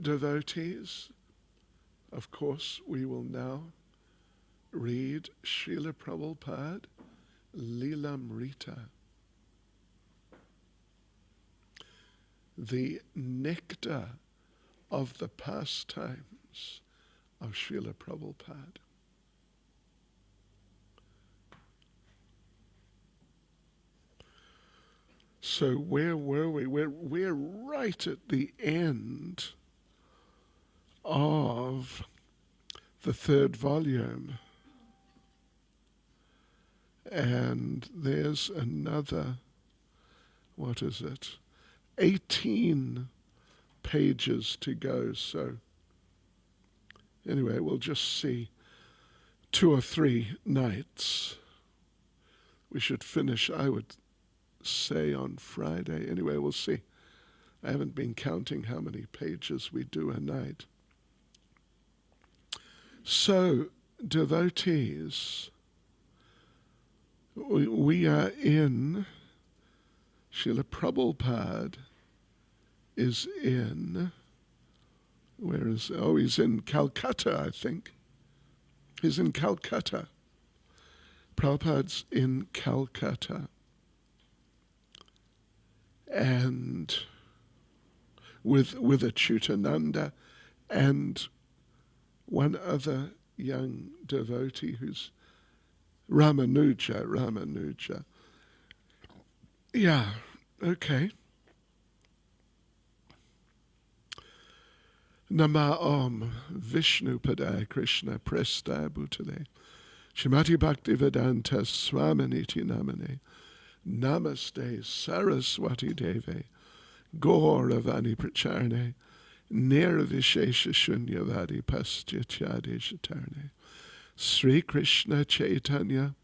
devotees, of course, we will now read Srila Prabhupada, lilamrita, the nectar of the pastimes of Srila Prabhupada. So where were we? We're right at the end of the third volume. And there's another, 18 pages to go. So anyway, we'll just see 2 or 3 nights. We should finish, I would say, on Friday. Anyway, we'll see. I haven't been counting how many pages we do a night. So, devotees, we are in, Srila Prabhupada is in, he's in Calcutta, I think. He's in Calcutta. Prabhupada's in Calcutta. And with Achyutananda and one other young devotee who's Ramanuja. Yeah, okay. Nama Om Vishnu Padaya Krishna Presta Bhutale Shrimati Bhakti Vedanta Swaminiti Namane Namaste Saraswati Deve Gauravani Pracharne Nirvishesha Shunyavadi Paschyatyade Shatarne Sri Krishna Caitanya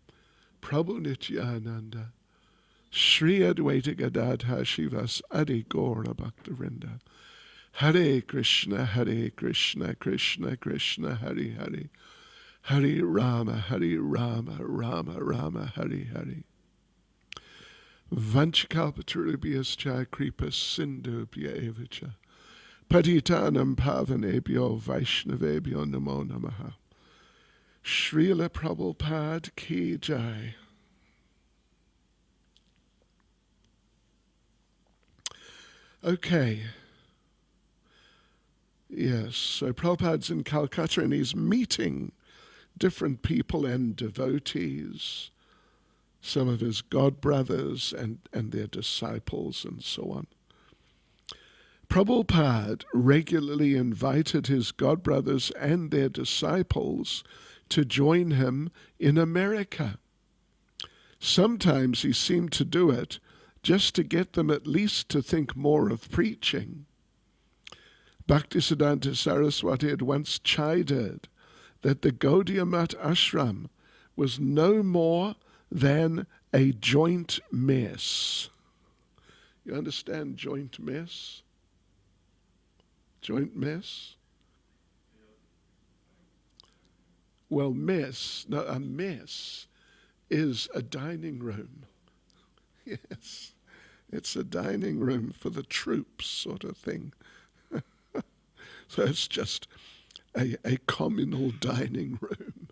Prabhu Nityananda Sri Advaita Gadadha Shivas Adi Gaura Bhaktivinoda Hare Krishna Krishna Krishna Hare Hare Hare Rama Rama Rama Hare Hare Vanchakalpatarubhyascha kripa sindhubhya evacha Patitanam pavanebhyo Vaishnavebhyo namo namaha. Srila Prabhupada ki jai. Okay. Yes, so Prabhupada's in Calcutta and he's meeting different people and devotees, some of his godbrothers and their disciples and so on. Prabhupada regularly invited his godbrothers and their disciples to join him in America. Sometimes he seemed to do it just to get them at least to think more of preaching. Bhaktisiddhanta Saraswati had once chided that the Gaudiya Math ashram was no more than a joint mess. You understand joint mess? Joint mess? Well, a mess is a dining room. Yes, it's a dining room for the troops sort of thing. So it's just a communal dining room.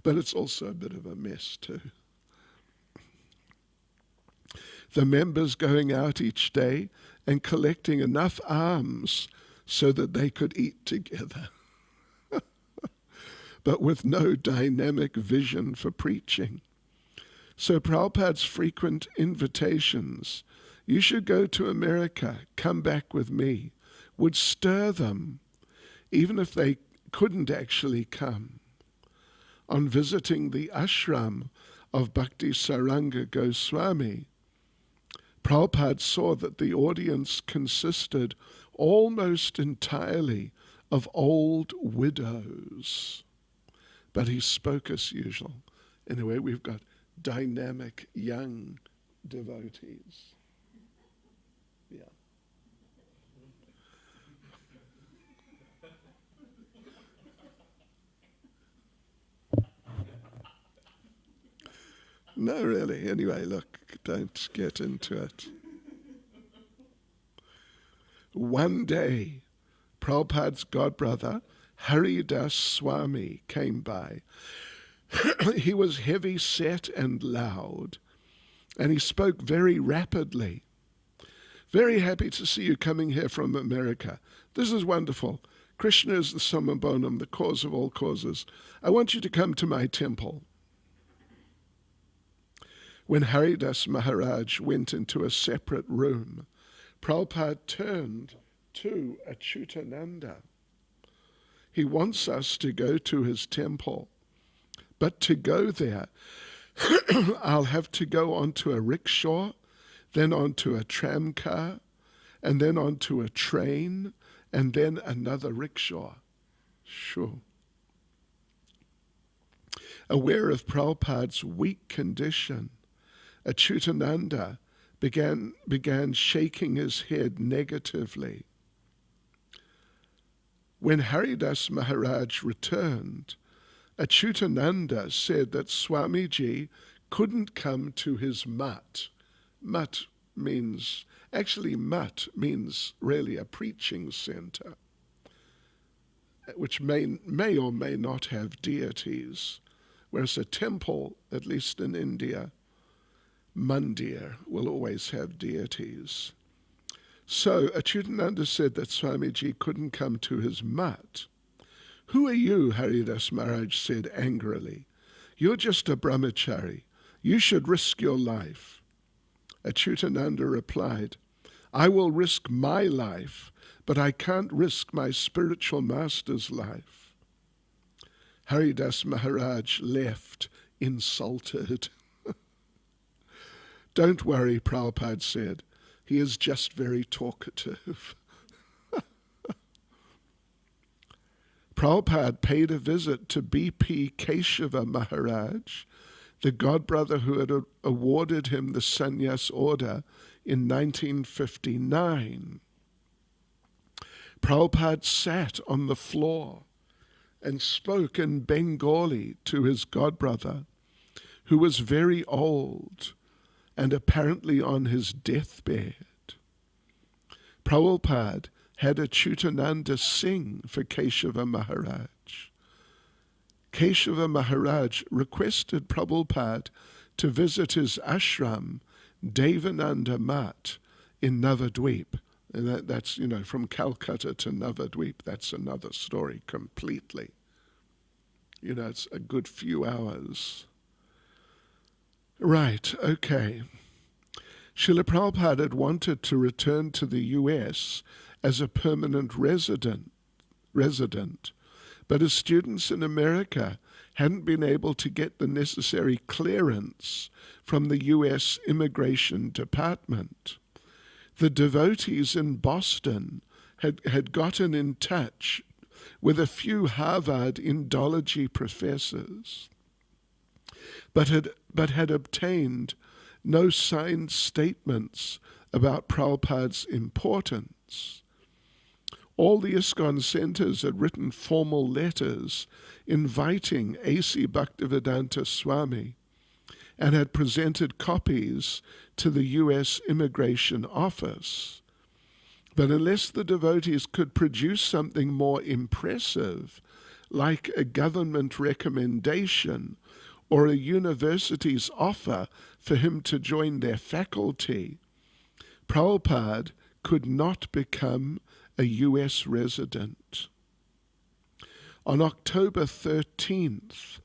But it's also a bit of a mess too. The members going out each day and collecting enough alms so that they could eat together. But with no dynamic vision for preaching. So Prabhupada's frequent invitations, you should go to America, come back with me, would stir them, even if they couldn't actually come. On visiting the ashram of Bhakti Saranga Goswami, Prabhupada saw that the audience consisted almost entirely of old widows. But he spoke as usual. Anyway, we've got dynamic young devotees. Yeah. No, really. Anyway, look, don't get into it. One day, Prabhupada's godbrother, Haridas Swami, came by. He was heavy set and loud, and he spoke very rapidly. Very happy to see you coming here from America. This is wonderful. Krishna is the summum bonum, the cause of all causes. I want you to come to my temple. When Haridas Maharaj went into a separate room, Prabhupada turned to Achyutananda. He wants us to go to his temple, but to go there, I'll have to go onto a rickshaw, then onto a tram car, and then onto a train, and then another rickshaw. Sure. Aware of Prabhupada's weak condition, Achyutananda began shaking his head negatively. When Haridas Maharaj returned, Achyutananda said that Swamiji couldn't come to his mutt. Mutt means really a preaching center, which may or may not have deities, whereas a temple, at least in India, mandir, will always have deities. So Achyutananda said that Swamiji couldn't come to his mutt. Who are you? Haridas Maharaj said angrily. You're just a brahmachari. You should risk your life. Achyutananda replied, I will risk my life, but I can't risk my spiritual master's life. Haridas Maharaj left insulted. Don't worry, Prabhupada said. He is just very talkative. Prabhupada paid a visit to B.P. Keshava Maharaj, the godbrother who had awarded him the sannyas order in 1959. Prabhupada sat on the floor and spoke in Bengali to his godbrother, who was very old and apparently on his deathbed. Prabhupada had Achyutananda sing for Keshava Maharaj. Keshava Maharaj requested Prabhupada to visit his ashram, Devananda Mat, in Navadvip. And that's, from Calcutta to Navadvip, that's another story completely. It's a good few hours. Right, okay. Srila Prabhupada had wanted to return to the US as a permanent resident, but his students in America hadn't been able to get the necessary clearance from the US Immigration Department. The devotees in Boston had gotten in touch with a few Harvard Indology professors, but had obtained no signed statements about Prabhupada's importance. All the ISKCON centers had written formal letters inviting A.C. Bhaktivedanta Swami and had presented copies to the U.S. Immigration Office. But unless the devotees could produce something more impressive, like a government recommendation or a university's offer for him to join their faculty, Prabhupada could not become a U.S. resident. On October 13th, this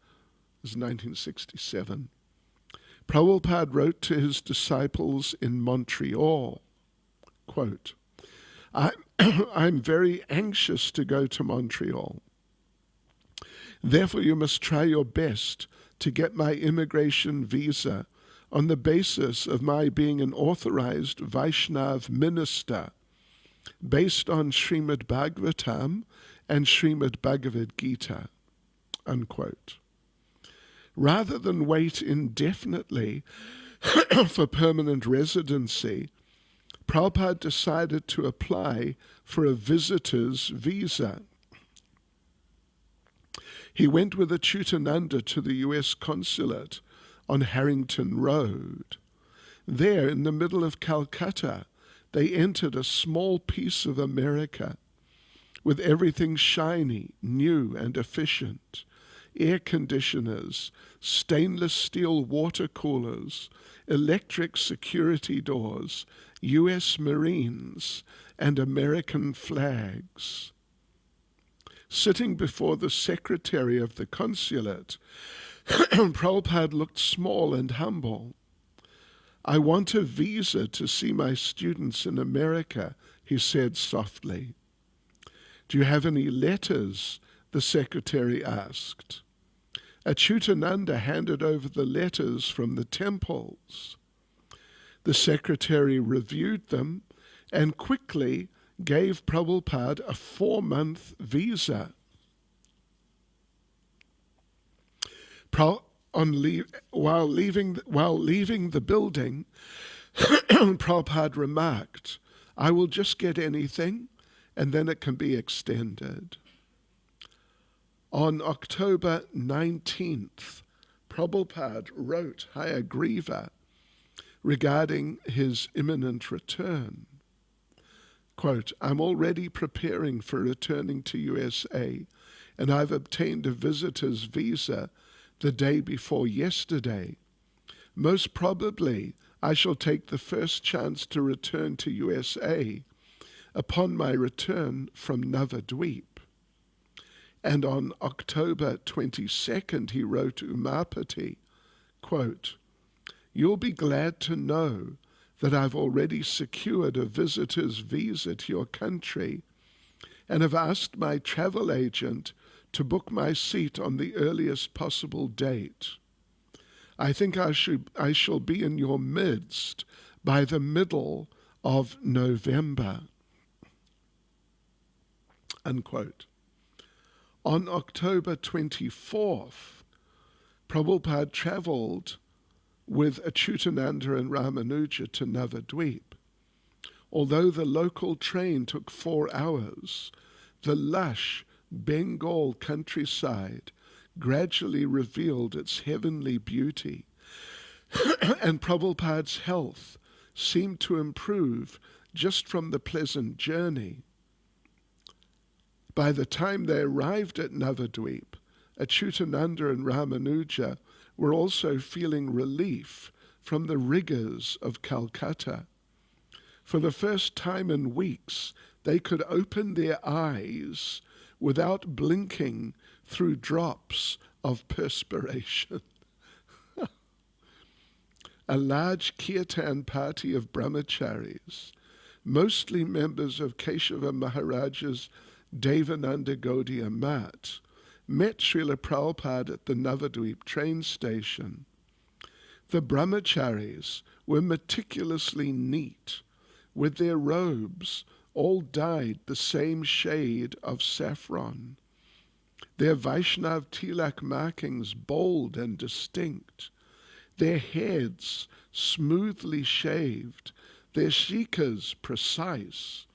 is 1967, Prabhupada wrote to his disciples in Montreal, quote, I'm very anxious to go to Montreal. Therefore, you must try your best to get my immigration visa on the basis of my being an authorized Vaishnav minister based on Srimad Bhagavatam and Srimad Bhagavad Gita, unquote. Rather than wait indefinitely for permanent residency, Prabhupada decided to apply for a visitor's visa. He went with Achyutananda to the U.S. consulate on Harrington Road. There, in the middle of Calcutta, they entered a small piece of America with everything shiny, new, and efficient. Air conditioners, stainless steel water coolers, electric security doors, U.S. Marines, and American flags. Sitting before the secretary of the consulate, Prabhupada looked small and humble. "I want a visa to see my students in America," he said softly. "Do you have any letters?" the secretary asked. Achyutananda handed over the letters from the temples. The secretary reviewed them and quickly gave Prabhupada a 4-month visa. While leaving the building, Prabhupada remarked, "I will just get anything, and then it can be extended." On October 19th, Prabhupada wrote Hayagriva regarding his imminent return. Quote, "I'm already preparing for returning to USA, and I've obtained a visitor's visa the day before yesterday. Most probably, I shall take the first chance to return to USA upon my return from Navadvip." And on October 22nd, he wrote Umapati, quote, "You'll be glad to know that I've already secured a visitor's visa to your country and have asked my travel agent to book my seat on the earliest possible date. I think I shall be in your midst by the middle of November." Unquote. On October 24th, Prabhupada travelled with Achyutananda and Ramanuja to Navadvip. Although the local train took 4 hours, the lush Bengal countryside gradually revealed its heavenly beauty, and Prabhupada's health seemed to improve just from the pleasant journey. By the time they arrived at Navadvip, Achyutananda and Ramanuja were also feeling relief from the rigors of Calcutta. For the first time in weeks, they could open their eyes without blinking through drops of perspiration. A large kirtan party of brahmacharis, mostly members of Keshava Maharaja's Devananda Gaudiya Mat, met Srila Prabhupada at the Navadvip train station. The brahmacharis were meticulously neat, with their robes all dyed the same shade of saffron, their Vaishnav tilak markings bold and distinct, their heads smoothly shaved, their shikas precise.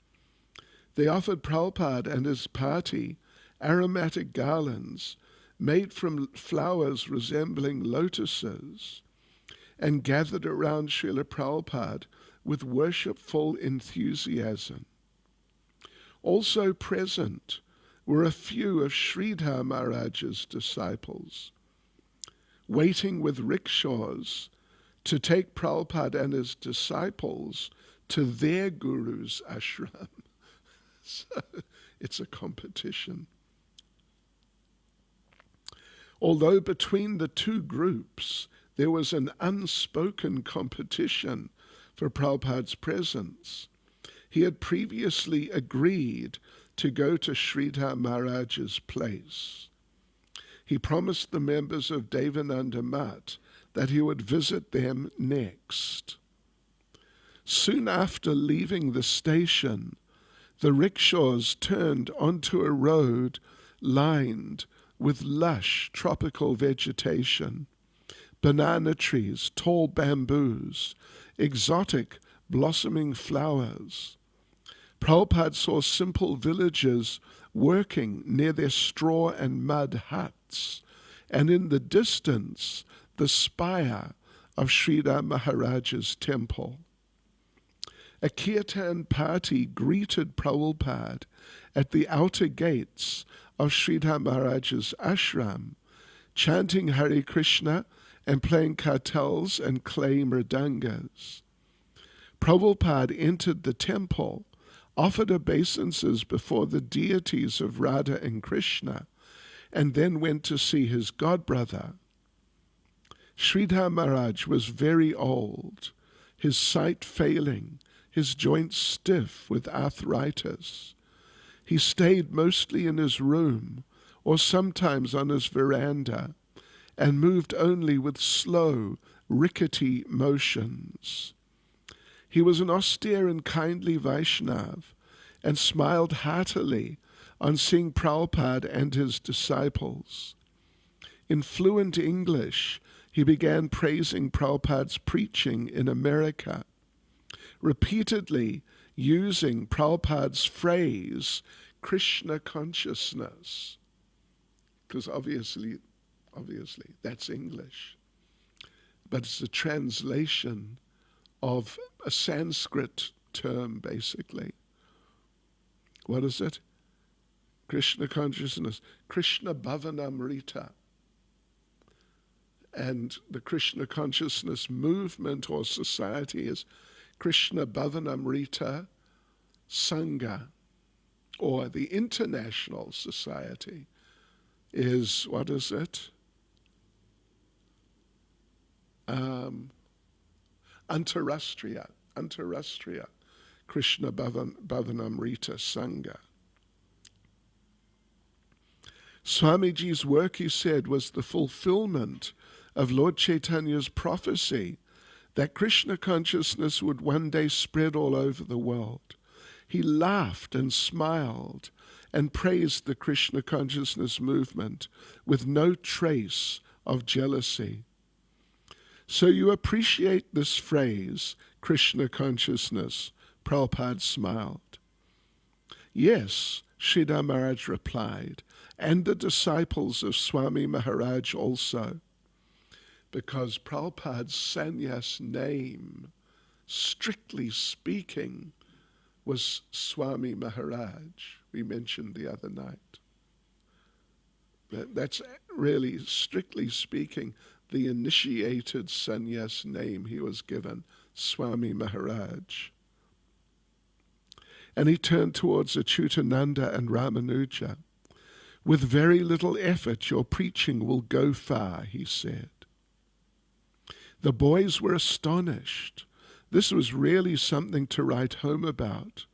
They offered Prabhupada and his party aromatic garlands made from flowers resembling lotuses, and gathered around Srila Prabhupada with worshipful enthusiasm. Also present were a few of Sridhar Maharaj's disciples, waiting with rickshaws to take Prabhupada and his disciples to their guru's ashram. So it's a competition. Although between the two groups there was an unspoken competition for Prabhupada's presence, he had previously agreed to go to Sridhar Maharaj's place. He promised the members of Devananda Mat that he would visit them next. Soon after leaving the station, the rickshaws turned onto a road lined with lush tropical vegetation, banana trees, tall bamboos, exotic blossoming flowers. Prabhupada saw simple villagers working near their straw and mud huts, and in the distance, the spire of Sridhar Maharaja's temple. a kirtan party greeted Prabhupada at the outer gates of Sridhar Maharaj's ashram, chanting Hare Krishna and playing kartals and clay mridangas. Prabhupada entered the temple, offered obeisances before the deities of Radha and Krishna, and then went to see his godbrother. Sridhar Maharaj was very old, his sight failing, his joints stiff with arthritis. He stayed mostly in his room, or sometimes on his veranda, and moved only with slow, rickety motions. He was an austere and kindly Vaishnav, and smiled heartily on seeing Prabhupada and his disciples. In fluent English, he began praising Prabhupada's preaching in America, repeatedly using Prabhupada's phrase, Krishna consciousness, because obviously that's English, but it's a translation of a Sanskrit term, basically. What is it? Krishna consciousness, Krishna Bhavanamrita. And the Krishna consciousness movement or society is Krishna Bhavanamrita Sangha, or the international society is, what is it? Antarashtriya Krishna Bhavanamrita Sangha. Swamiji's work, he said, was the fulfillment of Lord Chaitanya's prophecy that Krishna consciousness would one day spread all over the world. He laughed and smiled and praised the Krishna consciousness movement with no trace of jealousy. So you appreciate this phrase, Krishna consciousness? Prabhupada smiled. Yes, Sridhar Maharaj replied, and the disciples of Swami Maharaj also, because Prabhupada's sannyas name, strictly speaking, was Swami Maharaj, we mentioned the other night. That's really, strictly speaking, the initiated sannyas name he was given, Swami Maharaj. And he turned towards Achyutananda and Ramanuja. With very little effort, your preaching will go far, he said. The boys were astonished. This was really something to write home about.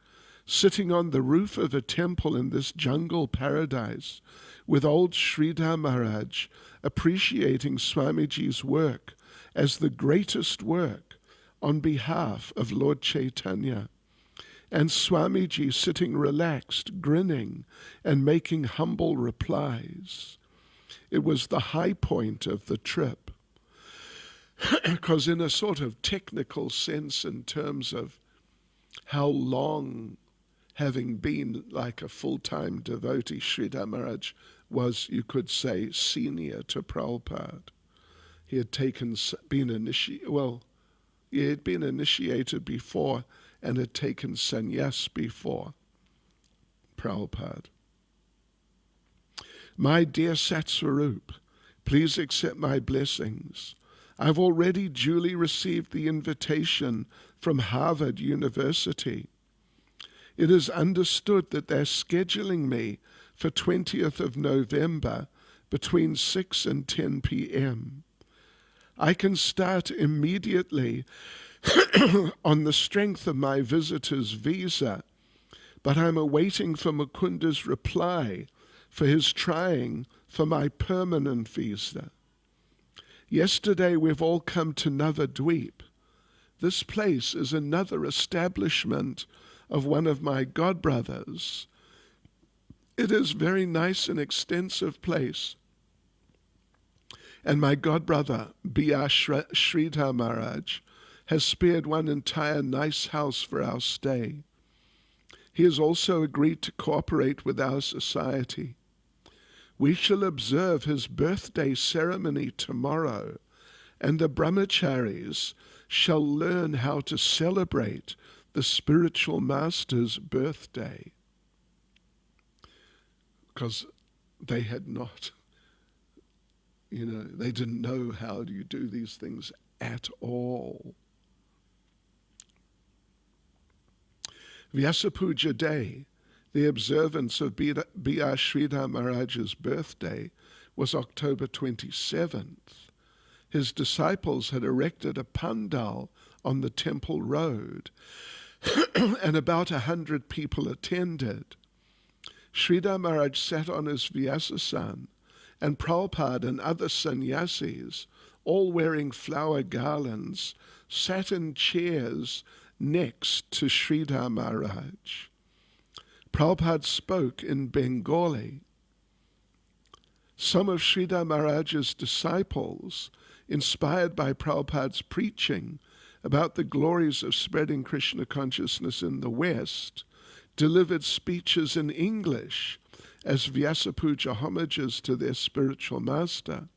Sitting on the roof of a temple in this jungle paradise, with old Sridhar Maharaj appreciating Swamiji's work as the greatest work on behalf of Lord Chaitanya, and Swamiji sitting relaxed, grinning, and making humble replies. It was the high point of the trip, because in a sort of technical sense, in terms of how long, having been like a full-time devotee, Sridhar Maharaj was, you could say, senior to Prabhupada. He had been initiated before and had taken sannyas before Prabhupada. My dear Satsvarup, please accept my blessings. I've already duly received the invitation from Harvard University. It is understood that they're scheduling me for 20th of November between 6 and 10 p.m. I can start immediately on the strength of my visitor's visa, but I'm awaiting for Mukunda's reply for his trying for my permanent visa. Yesterday we've all come to Navadweep. This place is another establishment of one of my godbrothers. It is very nice and extensive place. And my godbrother, B.R. Sridhar Maharaj, has spared one entire nice house for our stay. He has also agreed to cooperate with our society. We shall observe his birthday ceremony tomorrow, and the brahmacharis shall learn how to celebrate the spiritual master's birthday, because they had not, they didn't know how do you do these things at all. Vyasapuja Day, the observance of B.R. Sridhar Maharaj's birthday, was October 27th. His disciples had erected a pandal on the temple road, and about 100 people attended. Sridhar Maharaj sat on his Vyasasan, and Prabhupada and other sannyasis, all wearing flower garlands, sat in chairs next to Sridhar Maharaj. Prabhupada spoke in Bengali. Some of Sridhar Maharaj's disciples, inspired by Prabhupada's preaching about the glories of spreading Krishna consciousness in the West, delivered speeches in English as Vyasapuja homages to their spiritual master.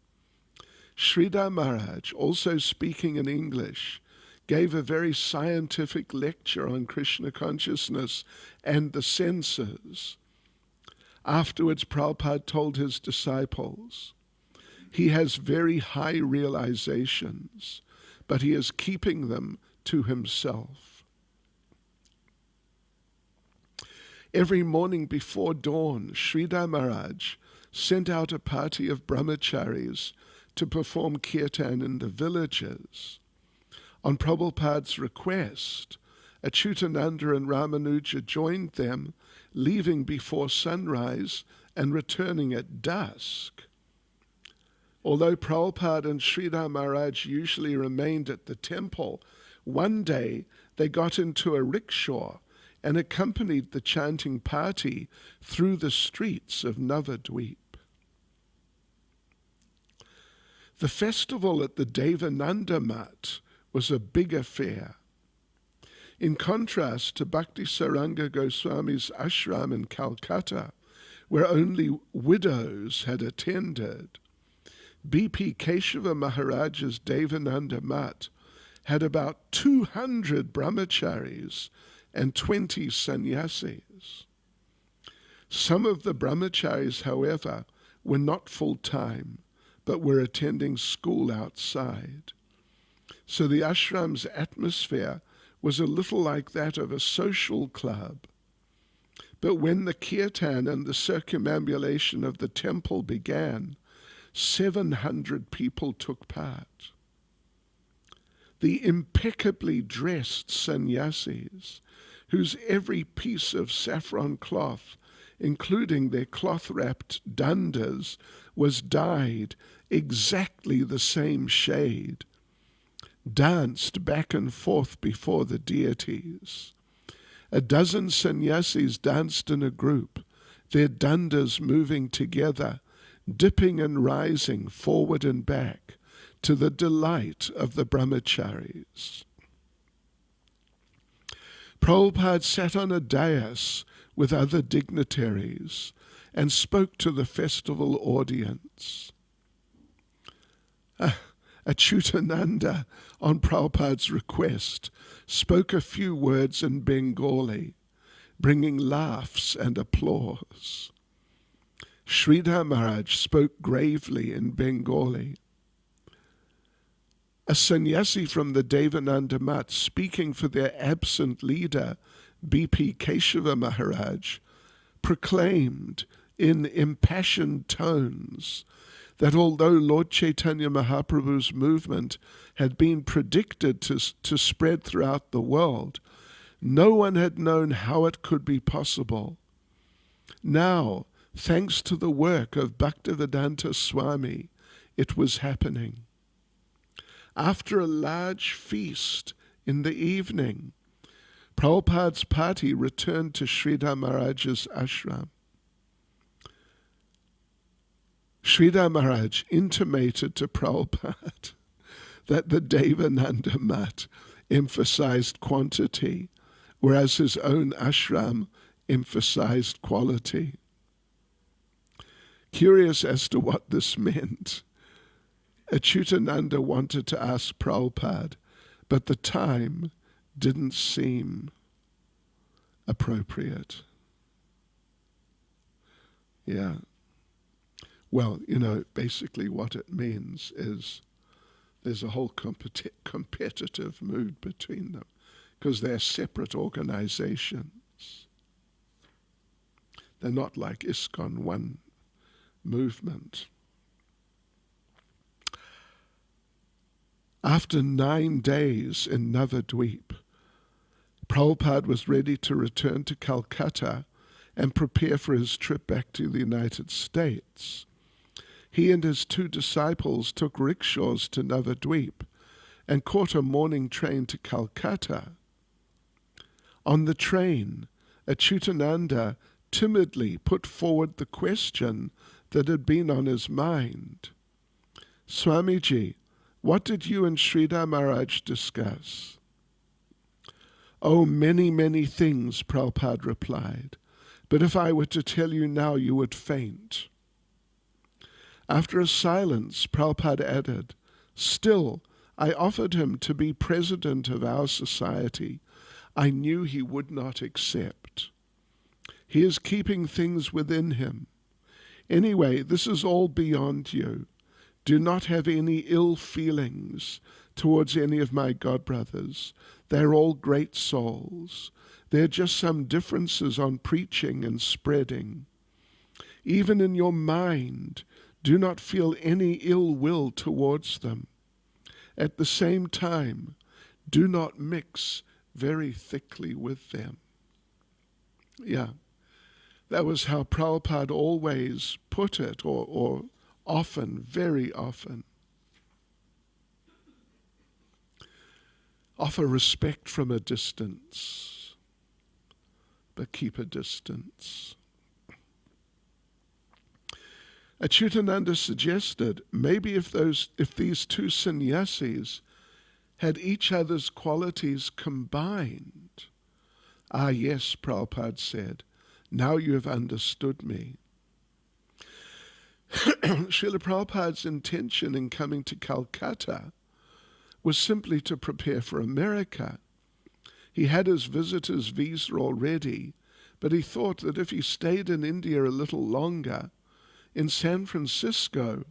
Sridhar Maharaj, also speaking in English, gave a very scientific lecture on Krishna consciousness and the senses. Afterwards, Prabhupada told his disciples, he has very high realizations, but he is keeping them to himself. Every morning before dawn, Sridhar Maharaj sent out a party of brahmacharis to perform kirtan in the villages. On Prabhupada's request, Achyutananda and Ramanuja joined them, leaving before sunrise and returning at dusk. Although Prabhupada and Sridhar Maharaj usually remained at the temple, one day they got into a rickshaw and accompanied the chanting party through the streets of Navadvip. The festival at the Devananda Mat was a big affair. In contrast to Bhakti Saranga Goswami's ashram in Calcutta, where only widows had attended, B.P. Keshava Maharaj's Devananda Mat had about 200 brahmacharis and 20 sannyasis. Some of the brahmacharis, however, were not full-time, but were attending school outside. So the ashram's atmosphere was a little like that of a social club. But when the kirtan and the circumambulation of the temple began, 700 people took part. The impeccably dressed sannyasis, whose every piece of saffron cloth, including their cloth-wrapped dandas, was dyed exactly the same shade, danced back and forth before the deities. A dozen sannyasis danced in a group, their dandas moving together, dipping and rising forward and back, to the delight of the brahmacharis. Prabhupada sat on a dais with other dignitaries and spoke to the festival audience. Achyutananda, on Prabhupada's request, spoke a few words in Bengali, bringing laughs and applause. Sridhar Maharaj spoke gravely in Bengali. A sannyasi from the Devananda Mat, speaking for their absent leader, B.P. Keshava Maharaj, proclaimed in impassioned tones that although Lord Caitanya Mahaprabhu's movement had been predicted to spread throughout the world, no one had known how it could be possible. Now, thanks to the work of Bhaktivedanta Swami, it was happening. After a large feast in the evening, Prabhupada's party returned to Sridhar Maharaj's ashram. Sridhar Maharaj intimated to Prabhupada that the Devananda Mat emphasized quantity, whereas his own ashram emphasized quality. Curious as to what this meant, Achyutananda wanted to ask Prabhupada, but the time didn't seem. appropriate. Yeah. Well, basically what it means is there's a whole competitive mood between them because they're separate organizations. They're not like ISKCON, one movement. After 9 days in Navadvip, Prabhupada was ready to return to Calcutta and prepare for his trip back to the United States. He and his 2 disciples took rickshaws to Navadvip and caught a morning train to Calcutta. On the train, Achyutananda timidly put forward the question that had been on his mind. Swamiji, what did you and Sridhar Maharaj discuss? Oh, many, many things, Prabhupada replied, but if I were to tell you now, you would faint. After a silence, Prabhupada added, still, I offered him to be president of our society. I knew he would not accept. He is keeping things within him. Anyway, this is all beyond you. Do not have any ill feelings towards any of my godbrothers. They're all great souls. There are just some differences on preaching and spreading. Even in your mind, do not feel any ill will towards them. At the same time, do not mix very thickly with them. Yeah, that was how Prabhupada always put it, or often, very often. Offer respect from a distance, but keep a distance. Achyutananda suggested maybe if these 2 sannyasis had each other's qualities combined. Ah, yes, Prabhupada said, now you have understood me. Srila Prabhupada's intention in coming to Calcutta was simply to prepare for America. He had his visitor's visa already, but he thought that if he stayed in India a little longer, in San Francisco,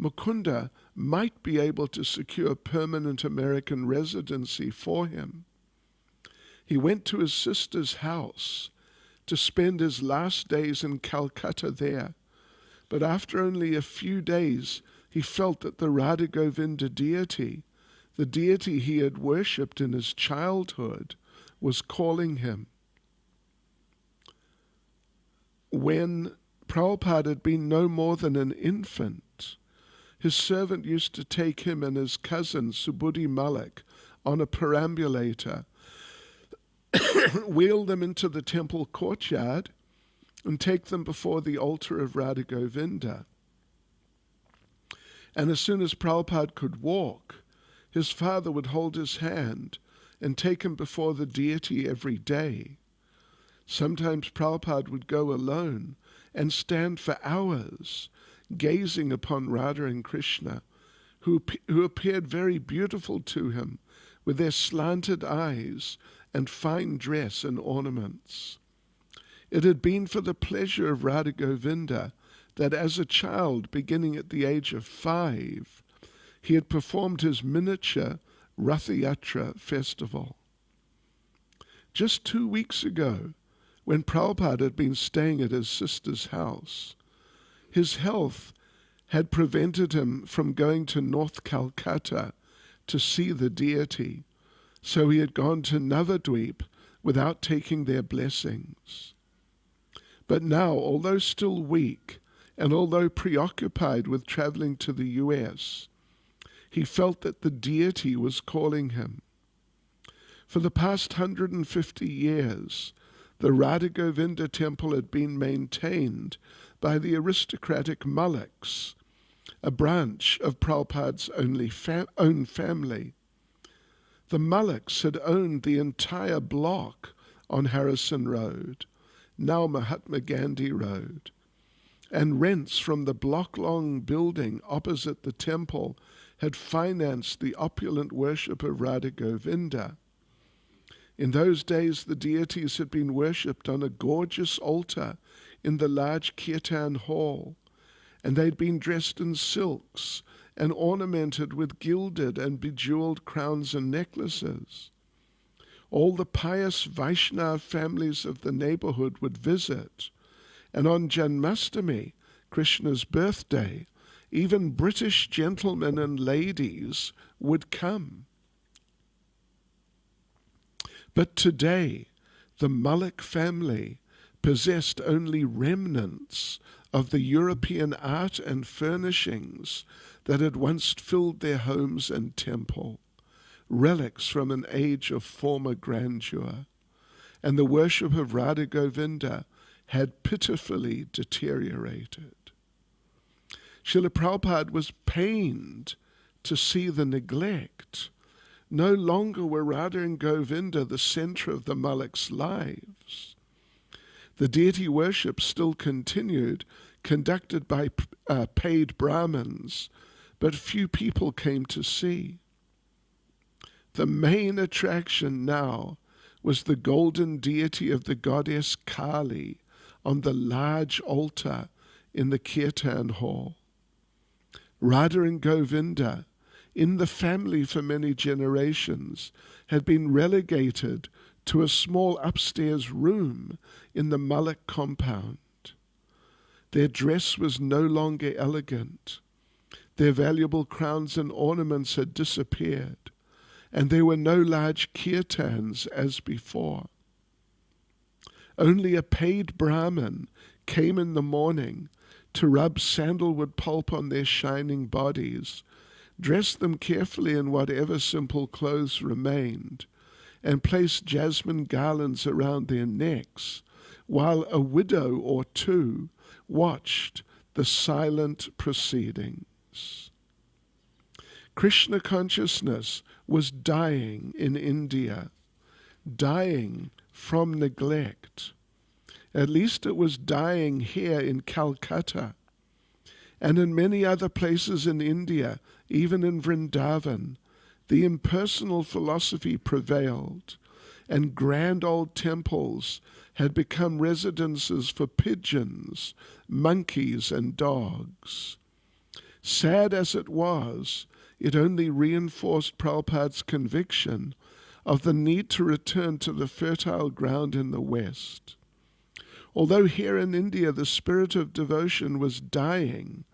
Mukunda might be able to secure permanent American residency for him. He went to his sister's house to spend his last days in Calcutta there, but after only a few days he felt that the Radha Govinda deity, the deity he had worshipped in his childhood, was calling him. When Prabhupada had been no more than an infant, his servant used to take him and his cousin Subudhi Malik on a perambulator, wheel them into the temple courtyard, and take them before the altar of Radha Govinda. And as soon as Prabhupada could walk, his father would hold his hand and take him before the deity every day. Sometimes Prabhupada would go alone and stand for hours, gazing upon Radha and Krishna, who appeared very beautiful to him, with their slanted eyes and fine dress and ornaments. It had been for the pleasure of Radha Govinda that as a child, beginning at the age of 5, he had performed his miniature Ratha Yatra festival. Just 2 weeks ago, when Prabhupada had been staying at his sister's house, his health had prevented him from going to North Calcutta to see the deity, so he had gone to Navadvip without taking their blessings. But now, although still weak, and although preoccupied with traveling to the US, he felt that the deity was calling him. For the past 150 years, the Radha Govinda temple had been maintained by the aristocratic Maliks, a branch of Prabhupada's own family. The Maliks had owned the entire block on Harrison Road, now Mahatma Gandhi Road, and rents from the block-long building opposite the temple had financed the opulent worship of Radha Govinda. In those days, the deities had been worshipped on a gorgeous altar in the large kirtan hall, and they'd been dressed in silks and ornamented with gilded and bejeweled crowns and necklaces. All the pious Vaishnava families of the neighborhood would visit, and on Janmashtami, Krishna's birthday, even British gentlemen and ladies would come. But today, the Malik family possessed only remnants of the European art and furnishings that had once filled their homes and temple, relics from an age of former grandeur, and the worship of Radha Govinda had pitifully deteriorated. Srila Prabhupada was pained to see the neglect. No longer were Radha and Govinda the center of the Malik's lives. The deity worship still continued, conducted by paid Brahmins, but few people came to see. The main attraction now was the golden deity of the goddess Kali on the large altar in the kirtan hall. Radha and Govinda, in the family for many generations, had been relegated to a small upstairs room in the Malik compound. Their dress was no longer elegant. Their valuable crowns and ornaments had disappeared, and there were no large kirtans as before. Only a paid Brahmin came in the morning to rub sandalwood pulp on their shining bodies, dress them carefully in whatever simple clothes remained, and place jasmine garlands around their necks, while a widow or two watched the silent proceedings. Krishna consciousness was dying in India, dying from neglect. At least it was dying here in Calcutta, and in many other places in India, even in Vrindavan. The impersonal philosophy prevailed, and grand old temples had become residences for pigeons, monkeys, and dogs. Sad as it was, it only reinforced Prabhupada's conviction of the need to return to the fertile ground in the West. Although here in India the spirit of devotion was dying,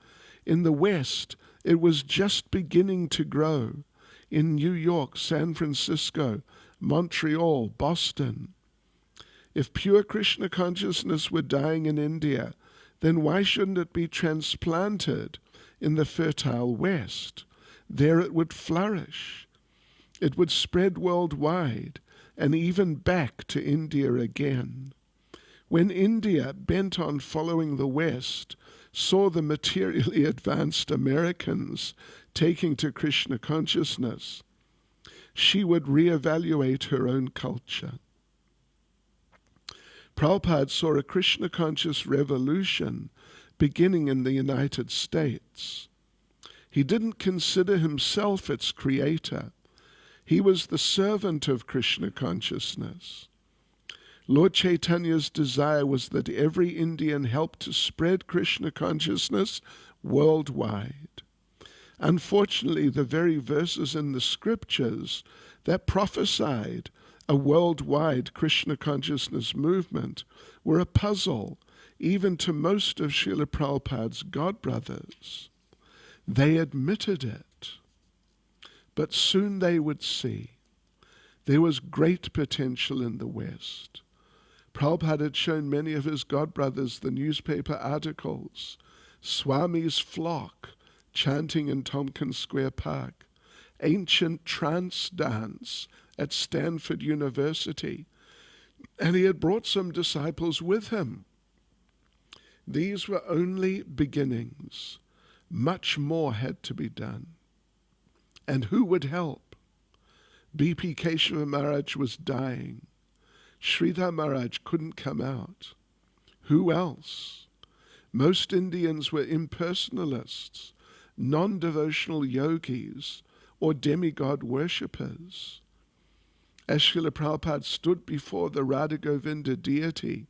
in the West it was just beginning to grow. In New York, San Francisco, Montreal, Boston. If pure Krishna consciousness were dying in India, then why shouldn't it be transplanted in the fertile West? There it would flourish. It would spread worldwide, and even back to India again. When India, bent on following the West, saw the materially advanced Americans taking to Krishna consciousness, she would reevaluate her own culture. Prabhupada saw a Krishna conscious revolution beginning in the United States. He didn't consider himself its creator. He was the servant of Krishna consciousness. Lord Chaitanya's desire was that every Indian help to spread Krishna consciousness worldwide. Unfortunately, the very verses in the scriptures that prophesied a worldwide Krishna consciousness movement were a puzzle even to most of Srila Prabhupada's godbrothers. They admitted it, but soon they would see there was great potential in the West. Prabhupada had shown many of his godbrothers the newspaper articles, Swami's flock chanting in Tompkins Square Park, ancient trance dance at Stanford University, and he had brought some disciples with him. These were only beginnings. Much more had to be done. And who would help? B.P. Keshava Maharaj was dying. Sridhar Maharaj couldn't come out. Who else? Most Indians were impersonalists, non-devotional yogis, or demigod worshippers. as Srila Prabhupada stood before the Radha Govinda deity,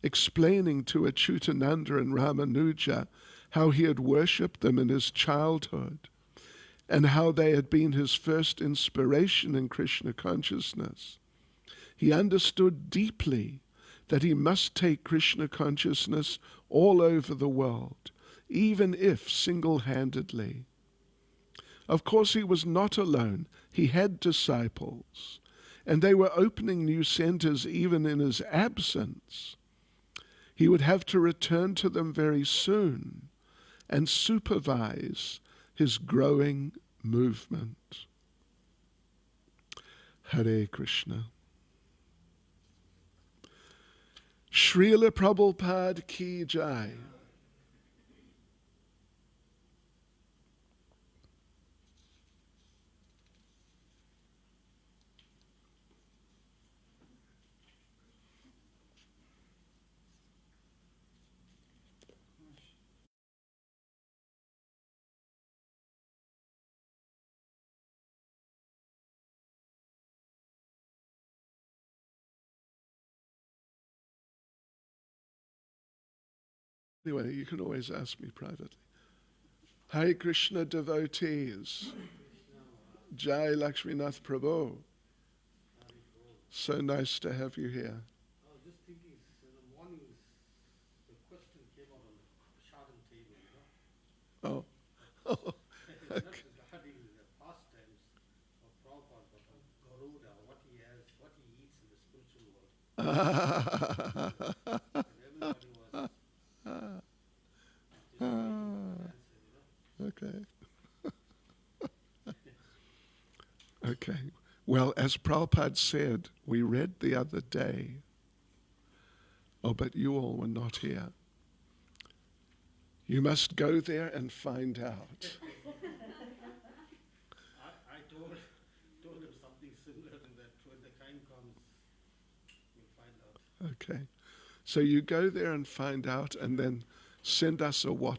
explaining to Achyutananda and Ramanuja how he had worshipped them in his childhood and how they had been his first inspiration in Krishna consciousness. He understood deeply that he must take Krishna consciousness all over the world, even if single-handedly. Of course, he was not alone. He had disciples, and they were opening new centers even in his absence. He would have to return to them very soon and supervise his growing movement. Hare Krishna. Srila Prabhupada ki jai. Anyway, you can always ask me privately. Hare Krishna devotees. Jai Lakshminath Prabhu. So nice to have you here. I was just thinking, in the morning, the question came out on the Shardam table, you know. Oh. Not regarding the pastimes of Prabhupada, but of Garuda, what he has, what he eats in the spiritual world. And everybody was Okay. Okay. Well, as Prabhupada said, we read the other day, but you all were not here. You must go there and find out. I told him something similar to that. When the time comes, we'll find out. Okay. So you go there and find out and then send us a WhatsApp.